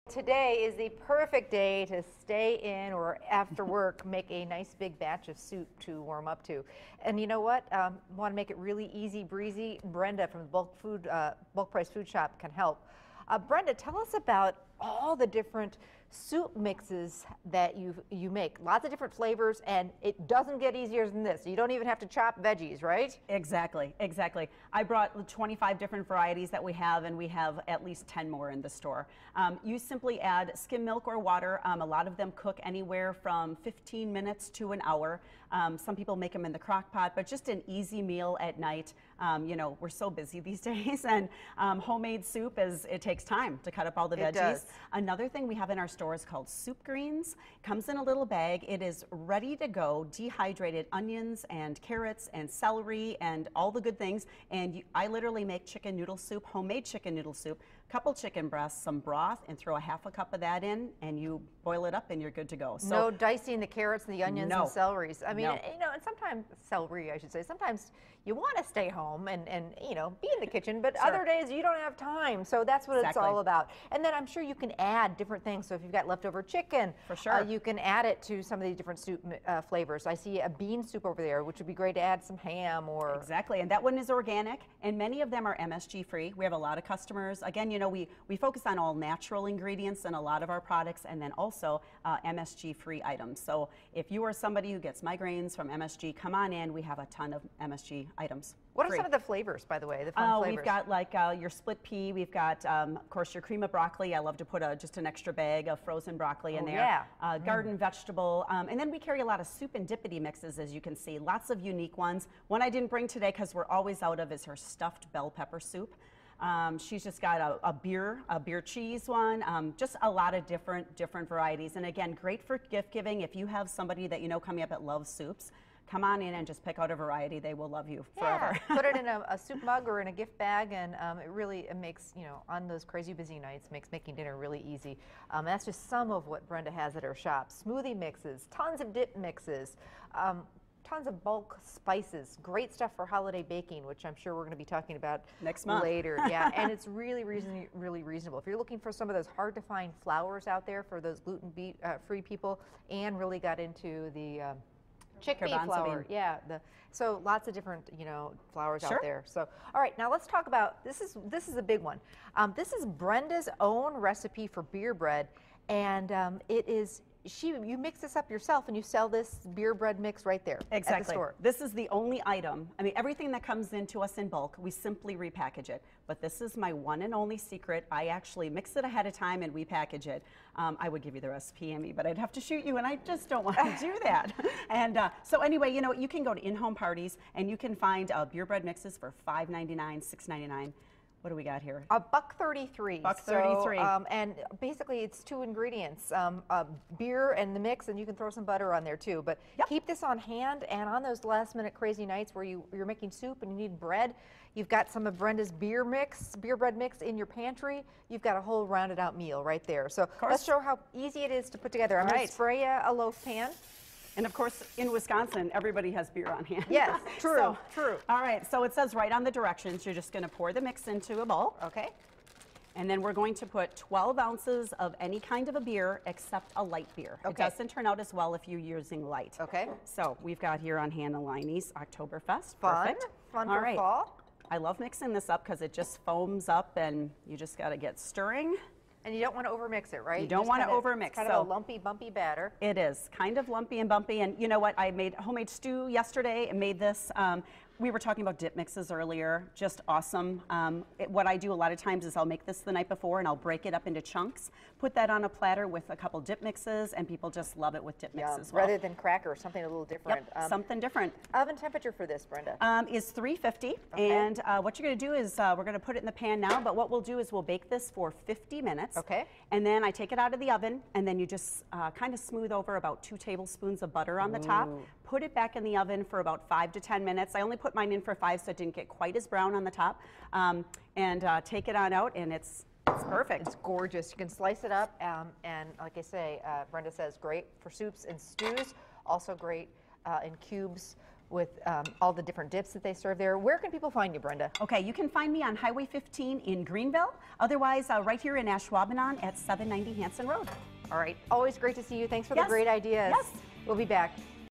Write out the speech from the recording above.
Today is the perfect day to stay in or after work make a nice big batch of soup to warm up to. And you know what? Want to make it really easy breezy? Brenda from the Bulk Price Food Shop can help. Brenda, tell us about all the different soup mixes that you make. Lots of different flavors, and it doesn't get easier than this. You don't even have to chop veggies, right? Exactly. I brought 25 different varieties that we have, and we have at least 10 more in the store. You simply add skim milk or water. A lot of them cook anywhere from 15 minutes to an hour. Some people make them in the crock pot, but just an easy meal at night. You know, we're so busy these days, and homemade soup it takes time to cut up all the veggies. It does. Another thing we have in our store is called soup greens. Comes in a little bag. It is ready to go. Dehydrated onions and carrots and celery and all the good things. And I literally make chicken noodle soup, homemade chicken noodle soup. Couple chicken breasts, some broth, and throw a half a cup of that in, and you boil it up, and you're good to go. So, no dicing the carrots and the onions and celeries. I mean, no. You know, and sometimes celery, I should say. Sometimes you want to stay home and you know, be in the kitchen, but other days you don't have time. So that's what it's all about. And then I'm sure you can add different things. So if you've got leftover chicken, for sure, you can add it to some of these different soup flavors. I see a bean soup over there, which would be great to add some ham or. Exactly, and that one is organic, and many of them are MSG free. We have a lot of customers. Again, you know, we focus on all natural ingredients in a lot of our products, and then also MSG free items. So if you are somebody who gets migraines from MSG, come on in. We have a ton of MSG items. What are some of the flavors, by the way, the fun flavors? We've got like your split pea. We've got, of course, your cream of broccoli. I love to put just an extra bag of frozen broccoli in there. Yeah. Garden vegetable. And then we carry a lot of soup and dippity mixes, as you can see. Lots of unique ones. One I didn't bring today because we're always out of is her stuffed bell pepper soup. She's just got a beer cheese one, just a lot of different varieties. And again, great for gift giving. If you have somebody that you know coming up that loves soups, come on in and just pick out a variety. They will love you forever. Put it in a soup mug or in a gift bag, and it makes, you know, on those crazy busy nights, makes making dinner really easy. That's just some of what Brenda has at her shop. Smoothie mixes, tons of dip mixes, tons of bulk spices, great stuff for holiday baking, which I'm sure we're going to be talking about next month later. Yeah, and it's really reasonable. If you're looking for some of those hard to find flours out there for those gluten-free people, Anne really got into the chickpea flour. Yeah, so lots of different, you know, flours out there. So all right, now let's talk about this is a big one. This is Brenda's own recipe for beer bread, and it is. You mix this up yourself and you sell this beer bread mix right there at the store. This is the only item. I mean, everything that comes into us in bulk, we simply repackage it. But this is my one and only secret. I actually mix it ahead of time and repackage it. I would give you the recipe, Amy, but I'd have to shoot you, and I just don't want to do that. And so anyway, you know, you can go to in-home parties and you can find beer bread mixes for $5.99, $6.99. What do we got here? $1.33. $1.33. And basically it's 2 ingredients, beer and the mix, and you can throw some butter on there too. But keep this on hand, and on those last minute crazy nights where you're making soup and you need bread, you've got some of Brenda's beer bread mix in your pantry. You've got a whole rounded out meal right there. So let's show how easy it is to put together. I'm going to spray a loaf pan. And of course, in Wisconsin, everybody has beer on hand. Yes, true. All right, so it says right on the directions, you're just going to pour the mix into a bowl. Okay. And then we're going to put 12 ounces of any kind of a beer except a light beer. Okay. It doesn't turn out as well if you're using light. Okay. So we've got here on hand the Liney's Oktoberfest. Fun. Perfect. Fun for fall. I love mixing this up because it just foams up, and you just got to get stirring. And you don't want to overmix it, right? You don't want to overmix. It's kind of a lumpy, bumpy batter. It is kind of lumpy and bumpy. And you know what? I made homemade stew yesterday and made this. We were talking about dip mixes earlier, just awesome. What I do a lot of times is I'll make this the night before and I'll break it up into chunks, put that on a platter with a couple dip mixes, and people just love it with dip mixes. Rather than crackers, something a little different. Yep, something different. Oven temperature for this, Brenda? Is 350, and what you're going to do is we're going to put it in the pan now, but what we'll do is we'll bake this for 50 minutes. Okay. And then I take it out of the oven, and then you just kind of smooth over about 2 tablespoons of butter on the top. Put it back in the oven for about 5 to 10 minutes. I only put mine in for 5 so it didn't get quite as brown on the top. And take it on out, and it's perfect. It's gorgeous. You can slice it up, and like I say, Brenda says, great for soups and stews. Also great in cubes with all the different dips that they serve there. Where can people find you, Brenda? Okay, you can find me on Highway 15 in Greenville. Otherwise, right here in Ashwaubenon at 790 Hanson Road. All right. Always great to see you. Thanks for the great ideas. Yes. We'll be back.